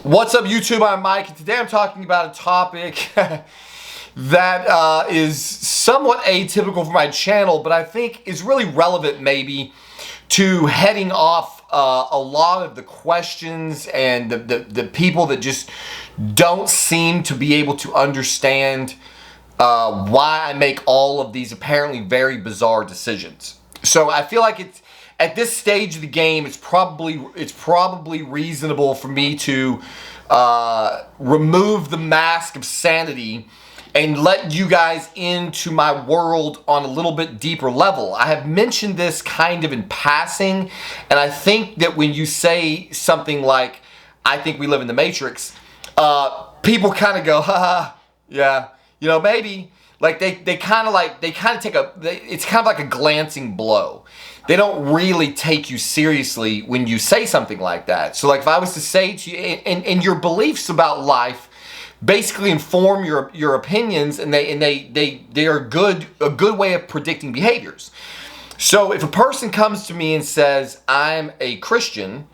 What's up, YouTube? I'm Mike, and today I'm talking about a topic that is somewhat atypical for my channel, but I think is really relevant maybe to heading off a lot of the questions and the people that just don't seem to be able to understand why I make all of these apparently very bizarre decisions. So I feel like it's at this stage of the game, it's probably reasonable for me to remove the mask of sanity and let you guys into my world on a little bit deeper level. I have mentioned this kind of in passing, and I think that when you say something like, I think we live in the Matrix, people kind of go, haha, yeah, you know, maybe. Like they kind of take it's kind of like a glancing blow. They don't really take you seriously when you say something like that. So like if I was to say to you, and your beliefs about life basically inform your opinions, and they are a good way of predicting behaviors. So if a person comes to me and says, I'm a Christian,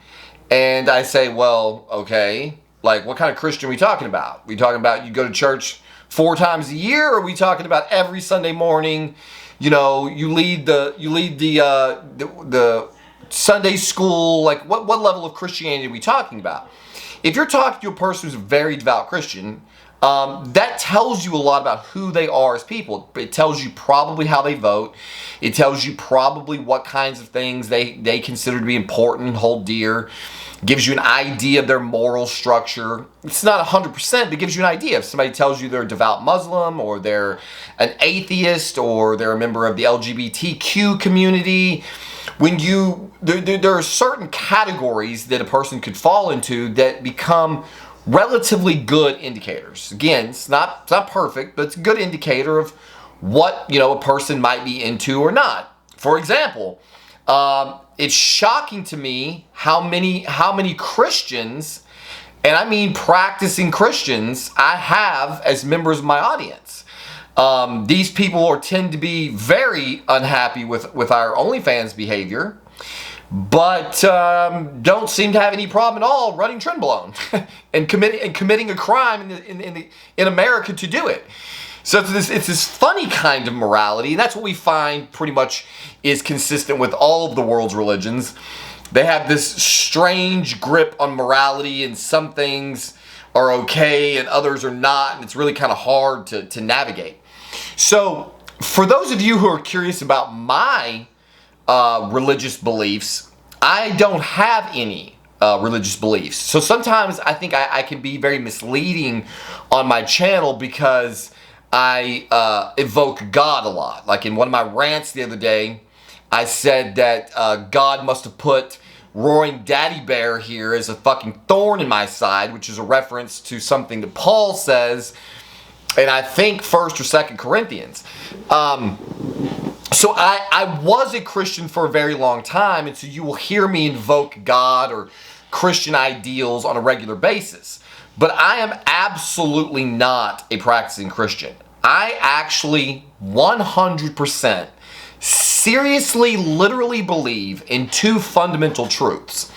and I say, well, okay, like what kind of Christian are we talking about? We talking about you go to church 4 times a year, or are we talking about every Sunday morning? You know, you lead the Sunday school. Like, what level of Christianity are we talking about? If you're talking to a person who's a very devout Christian, that tells you a lot about who they are as people. It tells you probably how they vote. It tells you probably what kinds of things they consider to be important and hold dear. Gives you an idea of their moral structure. It's not 100%, but it gives you an idea. If somebody tells you they're a devout Muslim, or they're an atheist, or they're a member of the LGBTQ community, there are certain categories that a person could fall into that become relatively good indicators. Again, it's not perfect, but it's a good indicator of what, you know, a person might be into or not. For example, it's shocking to me how many Christians, and I mean practicing Christians, I have as members of my audience. These people tend to be very unhappy with our OnlyFans behavior, but don't seem to have any problem at all running Trendblown and committing a crime in America to do it. So it's this funny kind of morality, and that's what we find pretty much is consistent with all of the world's religions. They have this strange grip on morality, and some things are okay and others are not, and it's really kind of hard to navigate. So for those of you who are curious about my religious beliefs, I don't have any religious beliefs. So sometimes I think I can be very misleading on my channel because I evoke God a lot. Like in one of my rants the other day, I said that God must have put roaring daddy bear here as a fucking thorn in my side, which is a reference to something that Paul says, and I think 1st or 2nd Corinthians. So I was a Christian for a very long time, and so you will hear me invoke God or Christian ideals on a regular basis. But I am absolutely not a practicing Christian. I actually 100% seriously, literally believe in 2 fundamental truths.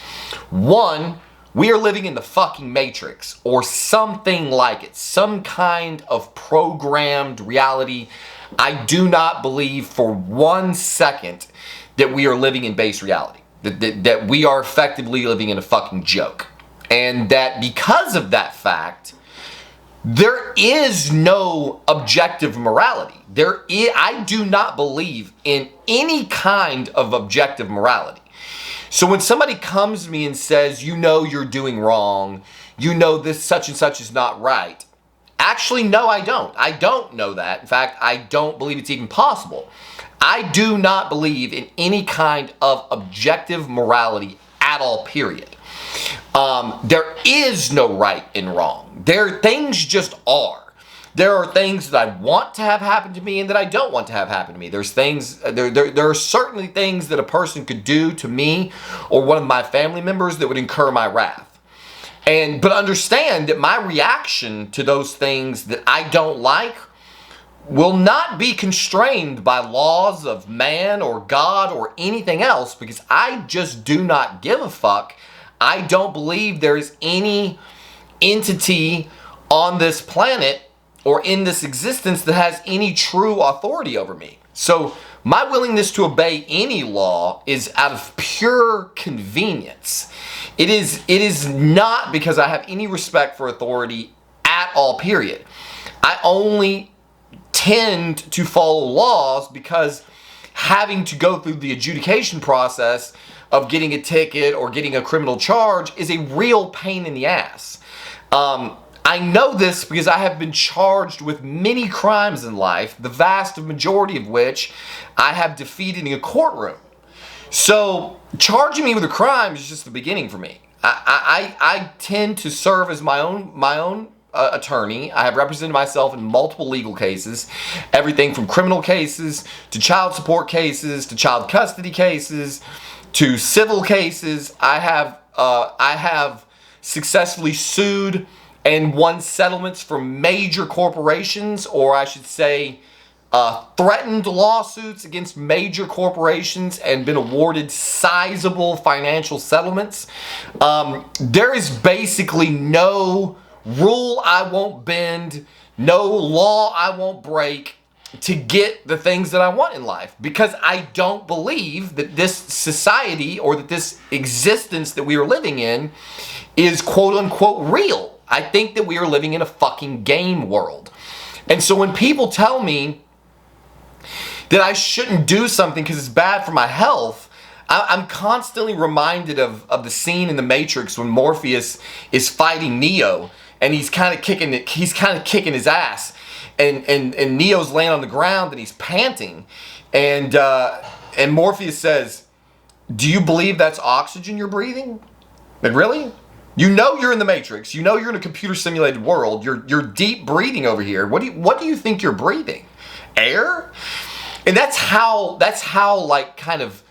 One, we are living in the fucking Matrix, or something like it, some kind of programmed reality. I do not believe for 1 second that we are living in base reality, that we are effectively living in a fucking joke. And that because of that fact, there is no objective morality. I do not believe in any kind of objective morality. So when somebody comes to me and says, you know you're doing wrong, you know this such and such is not right. Actually, no, I don't. I don't know that. In fact, I don't believe it's even possible. I do not believe in any kind of objective morality at all, period. There is no right and wrong. Things just are. There are things that I want to have happen to me and that I don't want to have happen to me. There are certainly things that a person could do to me or one of my family members that would incur my wrath. But understand that my reaction to those things that I don't like will not be constrained by laws of man or God or anything else, because I just do not give a fuck. I don't believe there is any entity on this planet or in this existence that has any true authority over me. So my willingness to obey any law is out of pure convenience. It is not because I have any respect for authority at all, period. I only tend to follow laws because having to go through the adjudication process of getting a ticket or getting a criminal charge is a real pain in the ass. I know this because I have been charged with many crimes in life, the vast majority of which I have defeated in a courtroom. So charging me with a crime is just the beginning for me. I tend to serve as my own attorney. I have represented myself in multiple legal cases, everything from criminal cases to child support cases to child custody cases to civil cases. I have successfully sued and won settlements from major corporations, or I should say threatened lawsuits against major corporations and been awarded sizable financial settlements. There is basically no rule I won't bend, no law I won't break to get the things that I want in life, because I don't believe that this society or that this existence that we are living in is quote unquote real. I think that we are living in a fucking game world. And so when people tell me that I shouldn't do something because it's bad for my health, I'm constantly reminded of the scene in The Matrix when Morpheus is fighting Neo and he's kind of kicking his ass, and Neo's laying on the ground and he's panting, and Morpheus says, "Do you believe that's oxygen you're breathing? Like, really? You know you're in the Matrix. You know you're in a computer simulated world. You're deep breathing over here. What do you think you're breathing? Air?" And that's how like kind of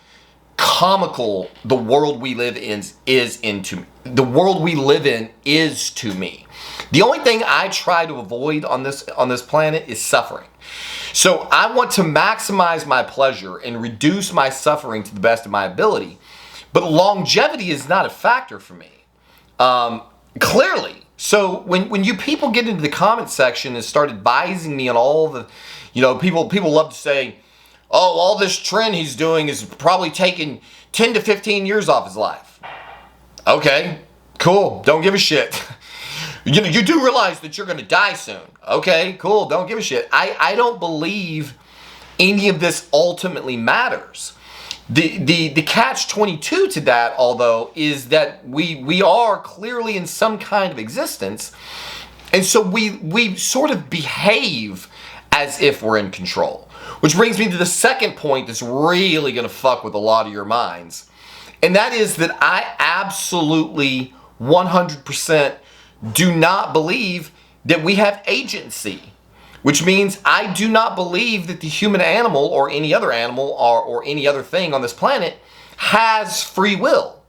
comical the world we live in is to me. The world we live in is to me. The only thing I try to avoid on this planet is suffering. So I want to maximize my pleasure and reduce my suffering to the best of my ability. But longevity is not a factor for me. Clearly. So when you people get into the comment section and start advising me on all the, people love to say, "Oh, all this trend he's doing is probably taking 10 to 15 years off his life." Okay, cool. Don't give a shit. You do realize that you're going to die soon. Okay, cool. Don't give a shit. I don't believe any of this ultimately matters. The catch-22 to that, although, is that we are clearly in some kind of existence, and so we sort of behave as if we're in control. Which brings me to the second point that's really going to fuck with a lot of your minds, and that is that I absolutely 100% do not believe that we have agency. Which means I do not believe that the human animal or any other animal or any other thing on this planet has free will.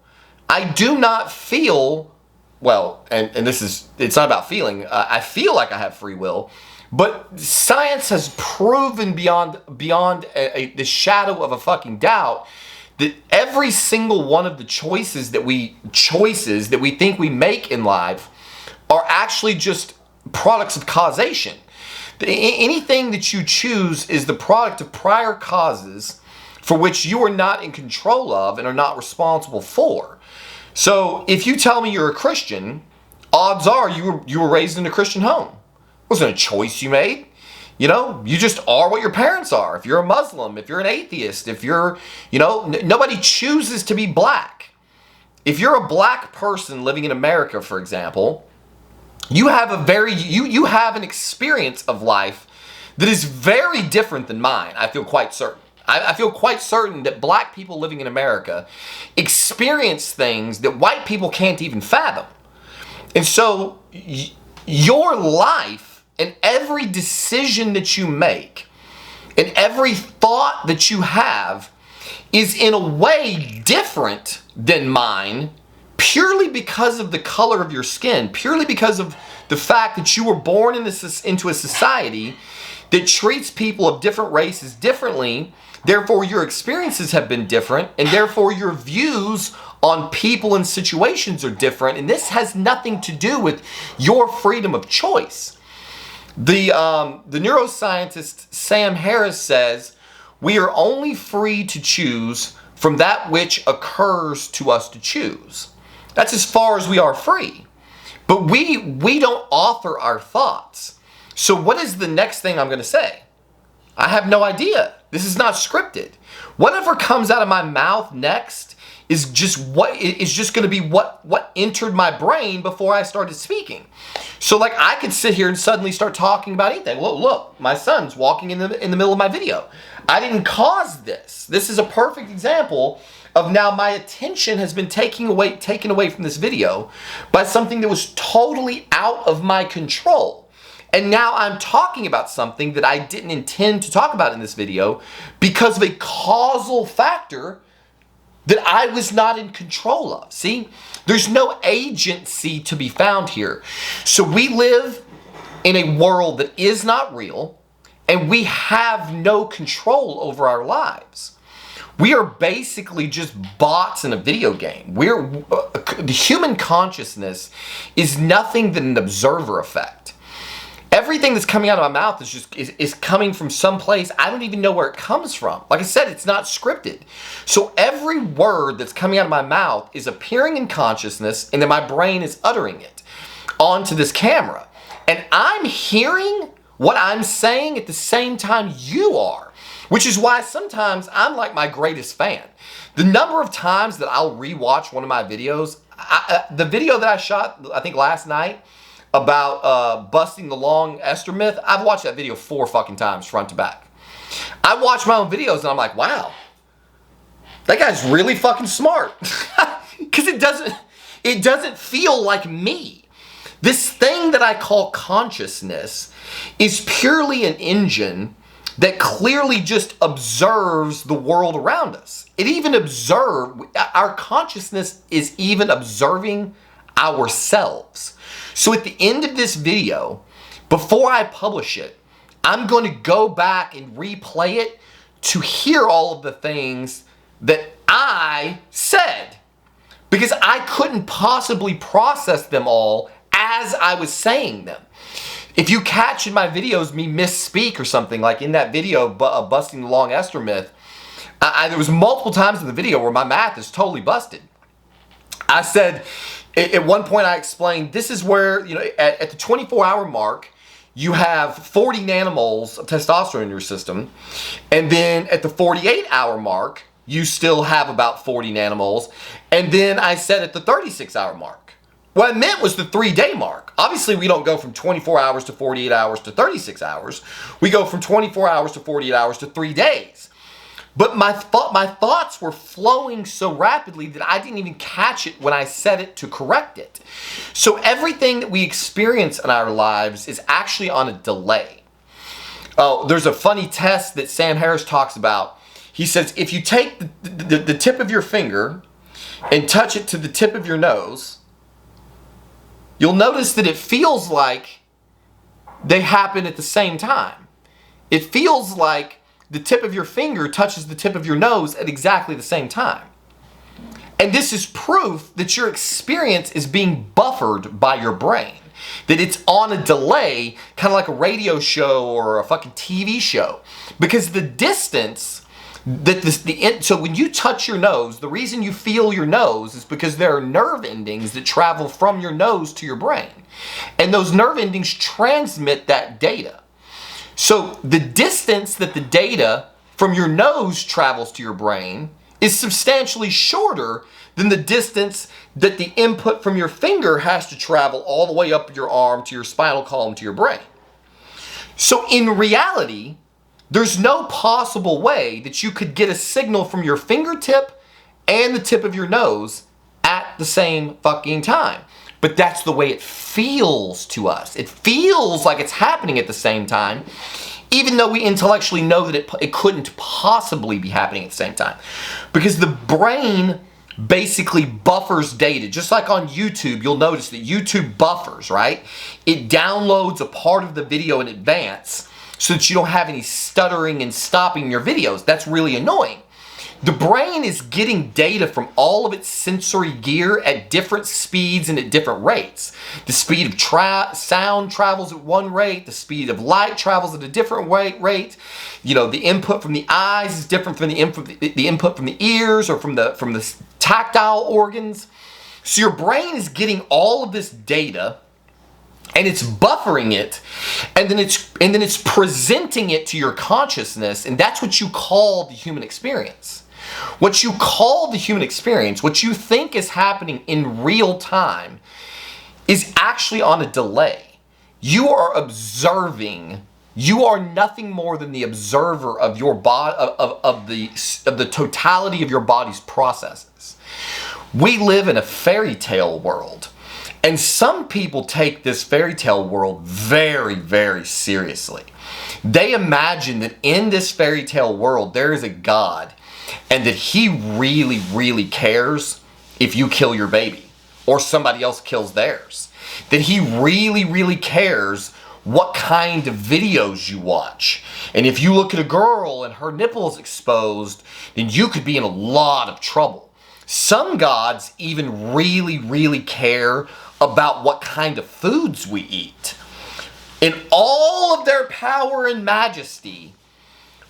I do not feel, well, and it's not about feeling, I feel like I have free will, but science has proven beyond the shadow of a fucking doubt that every single one of the choices that we think we make in life are actually just products of causation. Anything that you choose is the product of prior causes for which you are not in control of and are not responsible for. So if you tell me you're a Christian, odds are you were raised in a Christian home. It wasn't a choice you made. You just are what your parents are. If you're a Muslim, if you're an atheist, if you're, nobody chooses to be black. If you're a black person living in America, for example, you have you have an experience of life that is very different than mine. I feel quite certain. I feel quite certain that black people living in America experience things that white people can't even fathom. And so your life and every decision that you make and every thought that you have is in a way different than mine, purely because of the color of your skin, purely because of the fact that you were born into a society that treats people of different races differently Therefore, your experiences have been different, and therefore your views on people and situations are different, and this has nothing to do with your freedom of choice. The neuroscientist Sam Harris says, we are only free to choose from that which occurs to us to choose. That's as far as we are free. But we don't author our thoughts. So what is the next thing I'm going to say? I have no idea. This is not scripted. Whatever comes out of my mouth next is just going to be what entered my brain before I started speaking. So like I could sit here and suddenly start talking about anything. Look, my son's walking in the middle of my video. I didn't cause this. This is a perfect example of now my attention has been taken away from this video by something that was totally out of my control. And now I'm talking about something that I didn't intend to talk about in this video because of a causal factor that I was not in control of. See, there's no agency to be found here. So we live in a world that is not real, and we have no control over our lives. We are basically just bots in a video game. The human consciousness is nothing but an observer effect. Everything that's coming out of my mouth is coming from someplace. I don't even know where it comes from. Like I said, it's not scripted. So every word that's coming out of my mouth is appearing in consciousness, and then my brain is uttering it onto this camera. And I'm hearing what I'm saying at the same time you are. Which is why sometimes I'm like my greatest fan. The number of times that I'll rewatch one of my videos, the video that I shot, I think last night, about busting the long Esther myth, I've watched that video 4 fucking times front to back. I watch my own videos and I'm like, wow, that guy's really fucking smart. Because it doesn't feel like me. This thing that I call consciousness is purely an engine that clearly just observes the world around us. Our consciousness is even observing ourselves. So at the end of this video, before I publish it, I'm going to go back and replay it to hear all of the things that I said, because I couldn't possibly process them all as I was saying them. If you catch in my videos me misspeak or something, like in that video busting the long Esther myth, there was multiple times in the video where my math is totally busted. I said, at one point I explained, this is where, at the 24-hour mark, you have 40 nanomoles of testosterone in your system. And then at the 48-hour mark, you still have about 40 nanomoles. And then I said at the 36-hour mark. What I meant was the 3-day mark. Obviously, we don't go from 24 hours to 48 hours to 36 hours. We go from 24 hours to 48 hours to 3 days. But my thoughts were flowing so rapidly that I didn't even catch it when I said it to correct it. So everything that we experience in our lives is actually on a delay. Oh, there's a funny test that Sam Harris talks about. He says, if you take the tip of your finger and touch it to the tip of your nose, you'll notice that it feels like they happen at the same time. It feels like the tip of your finger touches the tip of your nose at exactly the same time. And this is proof that your experience is being buffered by your brain. That it's on a delay, kind of like a radio show or a fucking TV show. Because the distance so when you touch your nose, the reason you feel your nose is because there are nerve endings that travel from your nose to your brain. And those nerve endings transmit that data. So the distance that the data from your nose travels to your brain is substantially shorter than the distance that the input from your finger has to travel all the way up your arm to your spinal column to your brain. So in reality, there's no possible way that you could get a signal from your fingertip and the tip of your nose at the same fucking time. But that's the way it feels to us. It feels like it's happening at the same time, even though we intellectually know that it couldn't possibly be happening at the same time. Because the brain basically buffers data. Just like on YouTube, you'll notice that YouTube buffers, right? It downloads a part of the video in advance so that you don't have any stuttering and stopping your videos. That's really annoying. The brain is getting data from all of its sensory gear at different speeds and at different rates. The speed of sound travels at one rate. The speed of light travels at a different rate. You know, the input from the eyes is different from the input from the ears or from the tactile organs. So your brain is getting all of this data, and it's buffering it, and then it's presenting it to your consciousness, and that's what you call the human experience. What you call the human experience, what you think is happening in real time, is actually on a delay. You are observing. You are nothing more than the observer of your body, of the totality of your body's processes. We live in a fairy tale world, and some people take this fairy tale world very, very seriously. They imagine that in this fairy tale world there is a God, and that he really, really cares if you kill your baby or somebody else kills theirs. That he really, really cares what kind of videos you watch. And if you look at a girl and her nipples exposed, then you could be in a lot of trouble. Some gods even really, really care about what kind of foods we eat. In all of their power and majesty,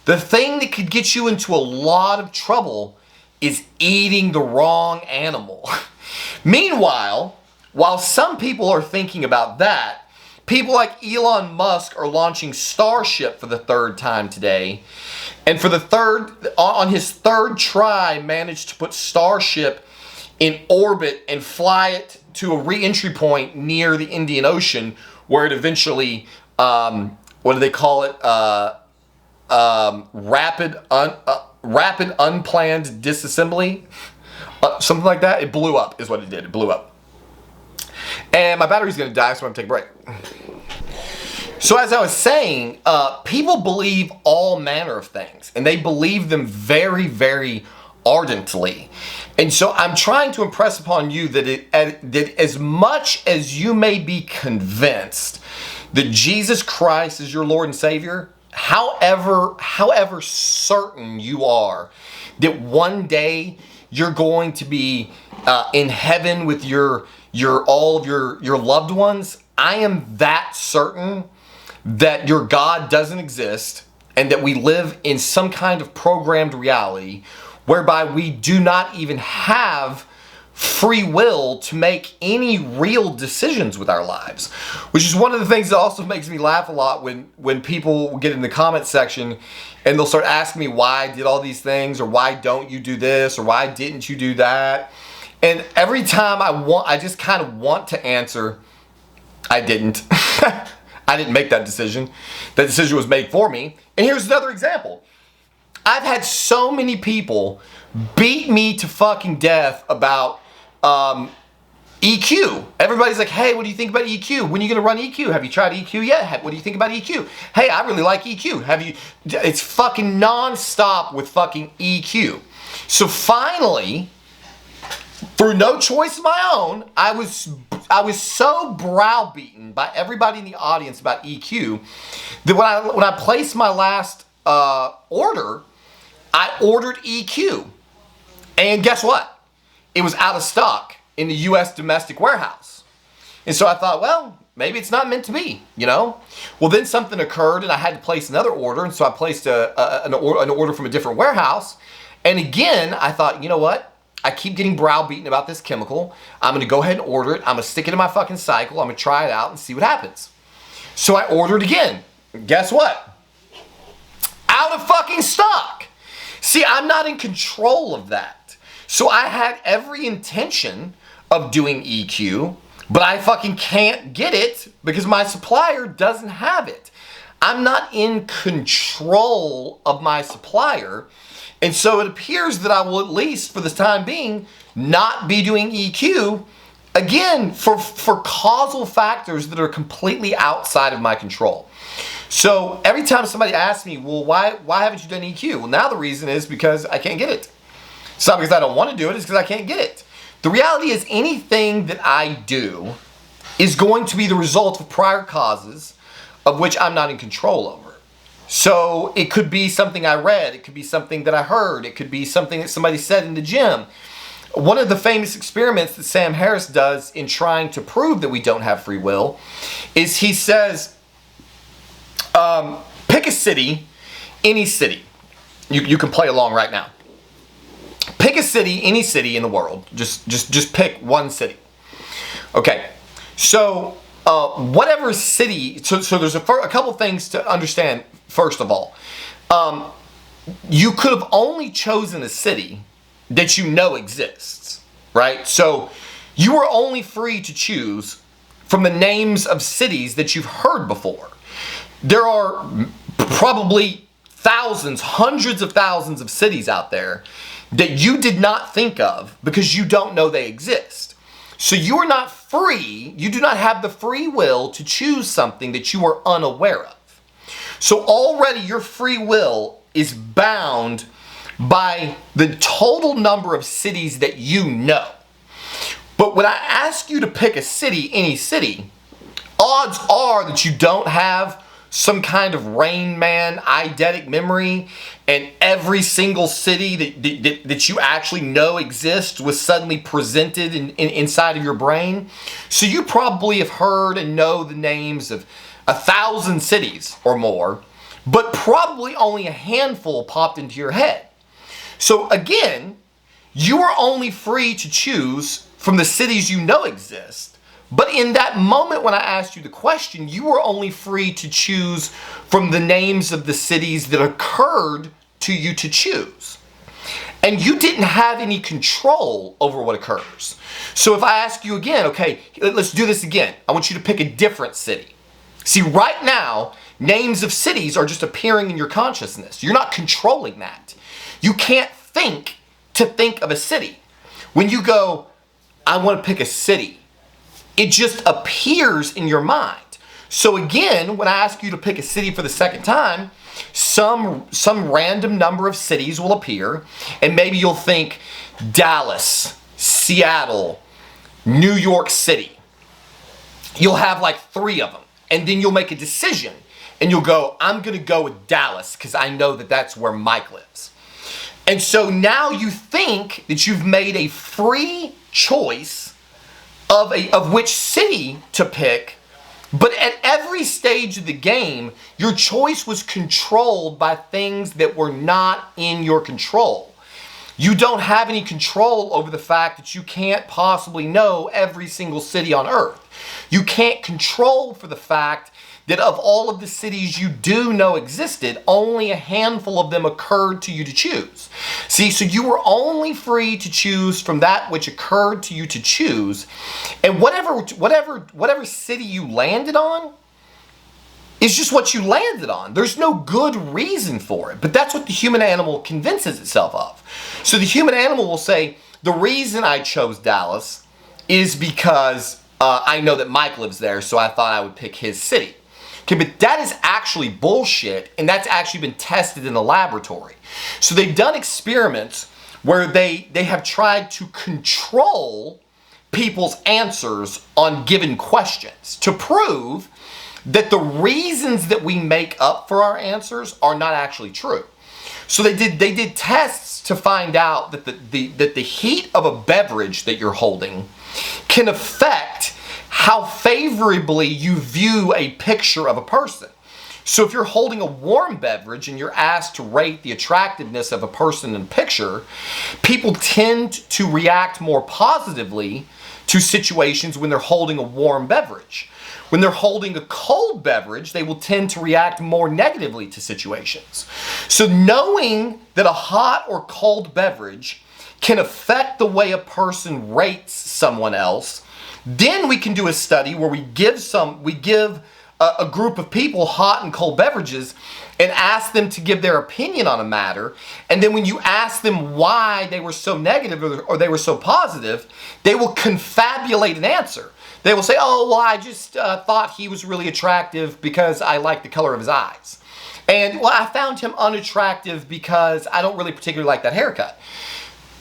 the thing that could get you into a lot of trouble is eating the wrong animal. Meanwhile, while some people are thinking about that, people like Elon Musk are launching Starship for the third time today. And on his third try, managed to put Starship in orbit and fly it to a re-entry point near the Indian Ocean, where it eventually, what do they call it? Rapid unplanned disassembly, something like that. It blew up is what it did. It blew up. And my battery's going to die, so I'm going to take a break. So as I was saying, people believe all manner of things, and they believe them very, very ardently. And so I'm trying to impress upon you that that as much as you may be convinced that Jesus Christ is your Lord and Savior, however certain you are that one day you're going to be in heaven with all of your loved ones, I am that certain that your God doesn't exist and that we live in some kind of programmed reality whereby we do not even have free will to make any real decisions with our lives. Which is one of the things that also makes me laugh a lot when people get in the comment section and they'll start asking me why I did all these things, or why don't you do this, or why didn't you do that. And every time I just kind of want to answer, I didn't. I didn't make that decision. That decision was made for me. And here's another example. I've had so many people beat me to fucking death about EQ. Everybody's like, hey, what do you think about EQ? When are you going to run EQ? Have you tried EQ yet? What do you think about EQ? Hey, I really like EQ. It's fucking non-stop with fucking EQ. So finally, through no choice of my own, I was so browbeaten by everybody in the audience about EQ that when I placed my last order, I ordered EQ. And guess what? It was out of stock in the U.S. domestic warehouse. And so I thought, well, maybe it's not meant to be, you know? Well, then something occurred and I had to place another order. And so I placed an order from a different warehouse. And again, I thought, you know what? I keep getting browbeaten about this chemical. I'm going to go ahead and order it. I'm going to stick it in my fucking cycle. I'm going to try it out and see what happens. So I ordered again. Guess what? Out of fucking stock. See, I'm not in control of that. So I had every intention of doing EQ, but I fucking can't get it because my supplier doesn't have it. I'm not in control of my supplier. And so it appears that I will, at least for the time being, not be doing EQ, again, for causal factors that are completely outside of my control. So every time somebody asks me, well, why haven't you done EQ? Well, now the reason is because I can't get it. It's not because I don't want to do it, it's because I can't get it. The reality is anything that I do is going to be the result of prior causes of which I'm not in control over. So it could be something I read, it could be something that I heard, it could be something that somebody said in the gym. One of the famous experiments that Sam Harris does in trying to prove that we don't have free will is he says, pick a city, any city. You can play along right now. Pick a city, any city in the world. Just pick one city. Okay, so whatever city, so there's a couple things to understand first of all. You could have only chosen a city that you know exists, right? So you are only free to choose from the names of cities that you've heard before. There are probably thousands, hundreds of thousands of cities out there that you did not think of because you don't know they exist. So you are not free, you do not have the free will to choose something that you are unaware of. So already your free will is bound by the total number of cities that you know. But when I ask you to pick a city, any city, odds are that you don't have some kind of Rain Man eidetic memory and every single city that you actually know exists was suddenly presented inside of your brain. So you probably have heard and know the names of 1,000 cities or more, but probably only a handful popped into your head. So again, you are only free to choose from the cities you know exist. But in that moment when I asked you the question, you were only free to choose from the names of the cities that occurred to you to choose. And you didn't have any control over what occurs. So if I ask you again, okay, let's do this again. I want you to pick a different city. See, right now, names of cities are just appearing in your consciousness. You're not controlling that. You can't think to think of a city. When you go, I want to pick a city, it just appears in your mind. So again, when I ask you to pick a city for the second time, some random number of cities will appear, and maybe you'll think Dallas, Seattle, New York City. You'll have like 3 of them, and then you'll make a decision, and you'll go, I'm going to go with Dallas because I know that that's where Mike lives. And so now you think that you've made a free choice of which city to pick, but at every stage of the game, your choice was controlled by things that were not in your control. You don't have any control over the fact that you can't possibly know every single city on earth. You can't control for the fact that of all of the cities you do know existed, only a handful of them occurred to you to choose. See, so you were only free to choose from that which occurred to you to choose, and whatever city you landed on is just what you landed on. There's no good reason for it, but that's what the human animal convinces itself of. So the human animal will say, the reason I chose Dallas is because I know that Mike lives there, so I thought I would pick his city. Okay, but that is actually bullshit, and that's actually been tested in the laboratory. So they've done experiments where they have tried to control people's answers on given questions to prove that the reasons that we make up for our answers are not actually true. So they did tests to find out that the heat of a beverage that you're holding can affect how favorably you view a picture of a person. So if you're holding a warm beverage and you're asked to rate the attractiveness of a person in a picture, people tend to react more positively to situations when they're holding a warm beverage. When they're holding a cold beverage, they will tend to react more negatively to situations. So knowing that a hot or cold beverage can affect the way a person rates someone else, then we can do a study where we give a group of people hot and cold beverages and ask them to give their opinion on a matter. And then when you ask them why they were so negative or they were so positive, they will confabulate an answer. They will say, oh, well, I just thought he was really attractive because I like the color of his eyes. And, well, I found him unattractive because I don't really particularly like that haircut.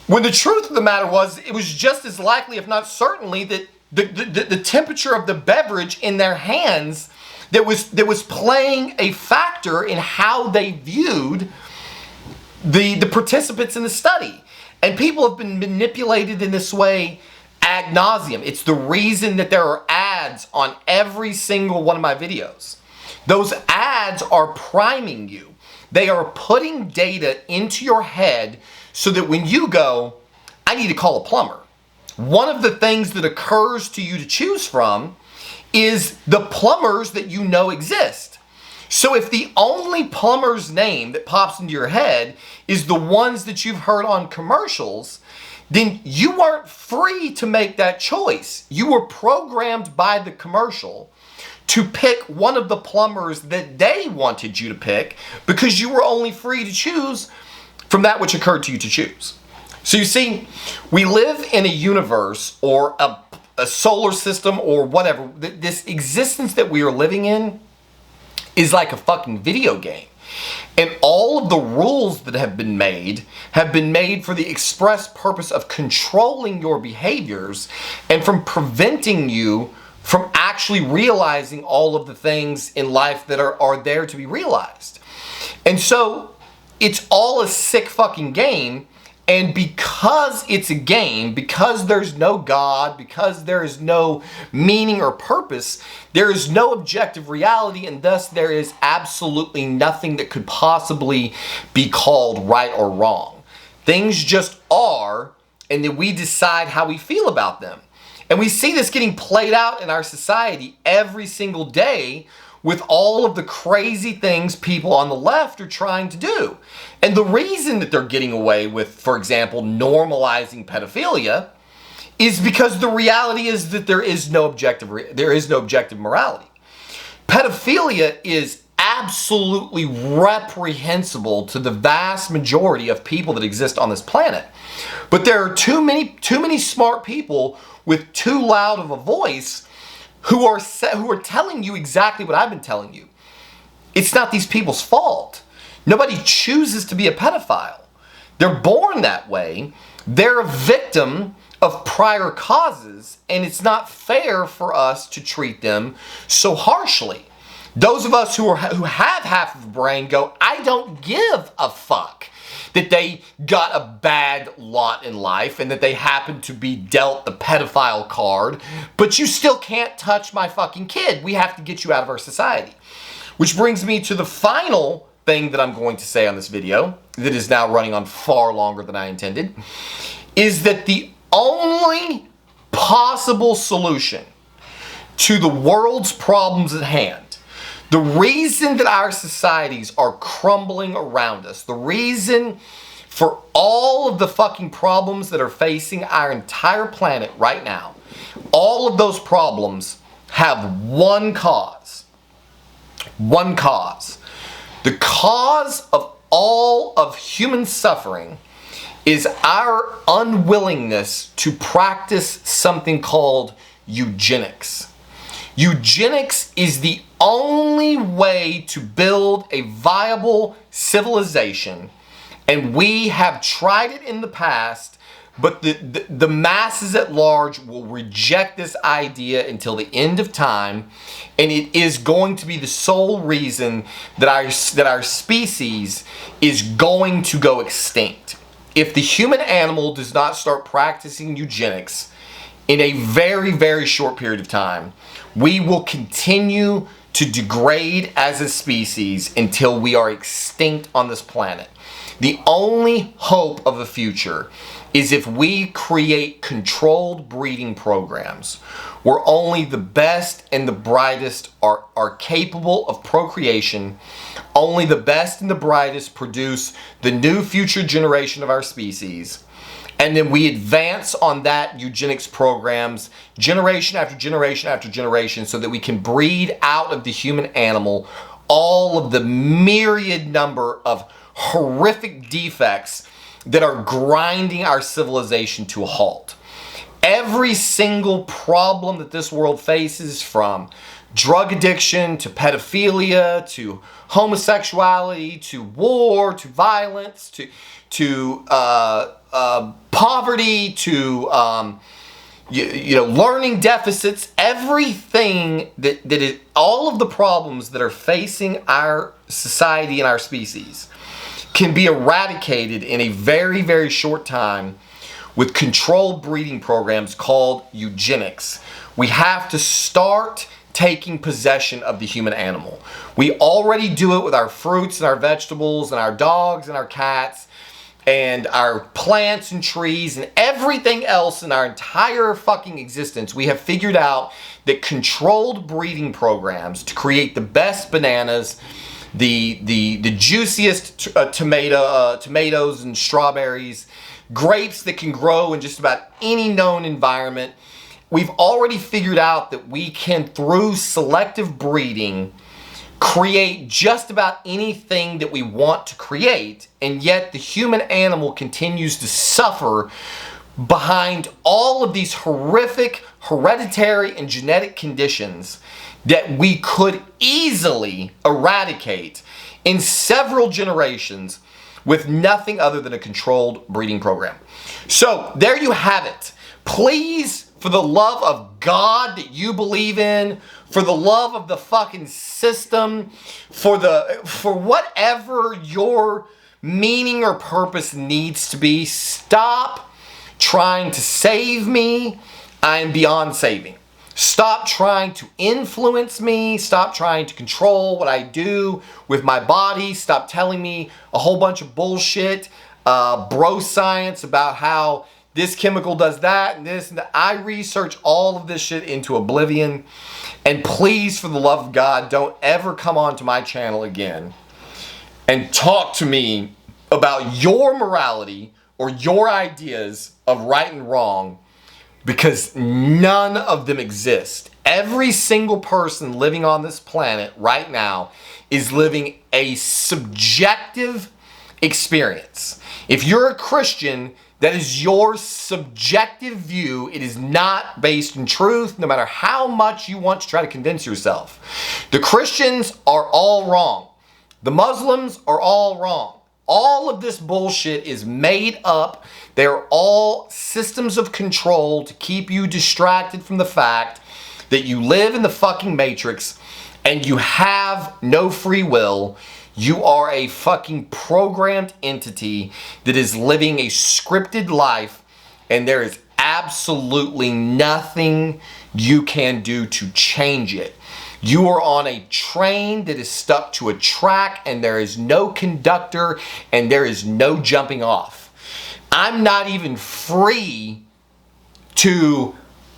When the truth of the matter was, it was just as likely, if not certainly, that the temperature of the beverage in their hands that was playing a factor in how they viewed the participants in the study. And people have been manipulated in this way ad nauseum. It's the reason that there are ads on every single one of my videos. Those ads are priming you. They are putting data into your head so that when you go, I need to call a plumber, one of the things that occurs to you to choose from is the plumbers that you know exist. So if the only plumber's name that pops into your head is the ones that you've heard on commercials, then you weren't free to make that choice. You were programmed by the commercial to pick one of the plumbers that they wanted you to pick because you were only free to choose from that which occurred to you to choose. So you see, we live in a universe or a solar system or whatever. This existence that we are living in is like a fucking video game. And all of the rules that have been made for the express purpose of controlling your behaviors and from preventing you from actually realizing all of the things in life that are there to be realized. And so it's all a sick fucking game. And because it's a game, because there's no God, because there is no meaning or purpose, there is no objective reality, and thus there is absolutely nothing that could possibly be called right or wrong. Things just are, and then we decide how we feel about them. And we see this getting played out in our society every single day with all of the crazy things people on the left are trying to do. And the reason that they're getting away with, for example, normalizing pedophilia is because the reality is that there is no objective morality. Pedophilia is absolutely reprehensible to the vast majority of people that exist on this planet. But there are too many smart people with too loud of a voice who are telling you exactly what I've been telling you. It's not these people's fault. Nobody chooses to be a pedophile. They're born that way. They're a victim of prior causes, and it's not fair for us to treat them so harshly. Those of us who have half of a brain go, I don't give a fuck that they got a bad lot in life and that they happen to be dealt the pedophile card, but you still can't touch my fucking kid. We have to get you out of our society. Which brings me to the final thing that I'm going to say on this video, that is now running on far longer than I intended, is that the only possible solution to the world's problems at hand, the reason that our societies are crumbling around us, the reason for all of the fucking problems that are facing our entire planet right now, all of those problems have one cause. One cause. The cause of all of human suffering is our unwillingness to practice something called eugenics. Eugenics is the only way to build a viable civilization, and we have tried it in the past, but the masses at large will reject this idea until the end of time, and it is going to be the sole reason that our species is going to go extinct. If the human animal does not start practicing eugenics in a very, very short period of time, we will continue to degrade as a species until we are extinct on this planet. The only hope of the future is if we create controlled breeding programs where only the best and the brightest are capable of procreation, only the best and the brightest produce the new future generation of our species, and then we advance on that eugenics programs generation after generation after generation so that we can breed out of the human animal all of the myriad number of horrific defects that are grinding our civilization to a halt. Every single problem that this world faces, from drug addiction to pedophilia to homosexuality to war to violence to poverty to learning deficits, everything that is, all of the problems that are facing our society and our species can be eradicated in a very, very short time with controlled breeding programs called eugenics. We have to start taking possession of the human animal. We already do it with our fruits and our vegetables and our dogs and our cats and our plants and trees and everything else in our entire fucking existence. We have figured out that controlled breeding programs to create the best bananas, the juiciest tomatoes and strawberries, grapes that can grow in just about any known environment. We've already figured out that we can, through selective breeding, create just about anything that we want to create, and yet the human animal continues to suffer behind all of these horrific hereditary and genetic conditions that we could easily eradicate in several generations with nothing other than a controlled breeding program. So there you have it. Please, for the love of God that you believe in, for the love of the fucking system, for whatever your meaning or purpose needs to be, stop trying to save me. I am beyond saving. Stop trying to influence me. Stop trying to control what I do with my body. Stop telling me a whole bunch of bullshit, bro science about how this chemical does that and this and that. I research all of this shit into oblivion. And please, for the love of God, don't ever come onto my channel again and talk to me about your morality or your ideas of right and wrong, because none of them exist. Every single person living on this planet right now is living a subjective experience. If you're a Christian, that is your subjective view. It is not based in truth, no matter how much you want to try to convince yourself. The Christians are all wrong. The Muslims are all wrong. All of this bullshit is made up. They're all systems of control to keep you distracted from the fact that you live in the fucking matrix and you have no free will. You are a fucking programmed entity that is living a scripted life, and there is absolutely nothing you can do to change it. You are on a train that is stuck to a track, and there is no conductor and there is no jumping off. I'm not even free to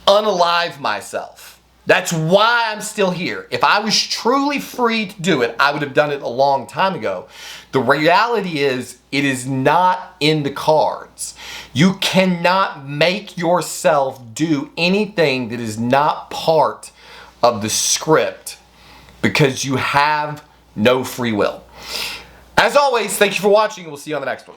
unalive myself. That's why I'm still here. If I was truly free to do it, I would have done it a long time ago. The reality is, it is not in the cards. You cannot make yourself do anything that is not part of the script, because you have no free will. As always, thank you for watching, and we'll see you on the next one.